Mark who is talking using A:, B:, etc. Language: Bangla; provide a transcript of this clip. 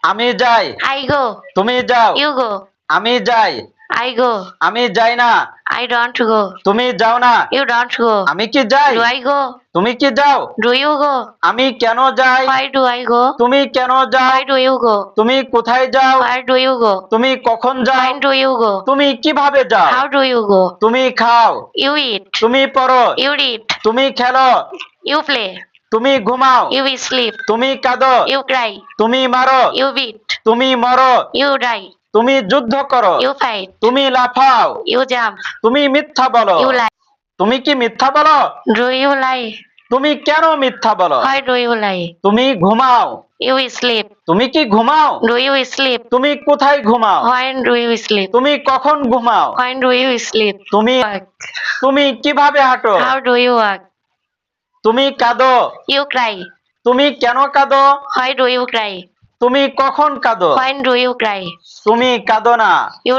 A: আমি যাই,
B: I go.
A: তুমি যাও।
B: You go.
A: আমি যাই,
B: I go.
A: আমি যাই না।
B: I don't go.
A: তুমি যাও না।
B: You don't go.
A: আমি কি যাই?
B: Do I go?
A: তুমি কি যাও?
B: Do you go?
A: আমি কেন যাই?
B: Why do I go?
A: তুমি কেন যাও?
B: Why do you go?
A: তুমি কোথায় যাও?
B: Where do you go?
A: তুমি কখন যাও?
B: When do you go?
A: তুমি কিভাবে যাও?
B: How do you go?
A: তুমি খাও,
B: You eat.
A: তুমি পড়ো,
B: You read.
A: তুমি খেলো,
B: You play.
A: তুমি ঘুমাও,
B: You sleep.
A: তুমি কাঁদো,
B: You cry.
A: তুমি মারো,
B: You beat.
A: তুমি মরো,
B: You die.
A: তুমি যুদ্ধ করো,
B: You fight.
A: তুমি লাফাও,
B: You jump.
A: তুমি মিথ্যা বলো।
B: You lie.
A: তুমি কি মিথ্যা বলো?
B: Do you lie?
A: তুমি কেন মিথ্যা বলো?
B: Why do you lie?
A: তুমি ঘুমাও,
B: You sleep.
A: তুমি কি ঘুমাও?
B: Do you sleep?
A: তুমি কোথায় ঘুমাও?
B: When do you sleep?
A: তুমি কখন ঘুমাও?
B: When do you sleep?
A: তুমি
B: Walk.
A: তুমি কিভাবে হাঁটো?
B: How do you walk?
A: তুমি কাঁদো,
B: You cry.
A: তুমি কেন কাঁদো?
B: Why do you cry?
A: তুমি কখন কাঁদো?
B: When do you cry?
A: তুমি কাঁদো না।
B: You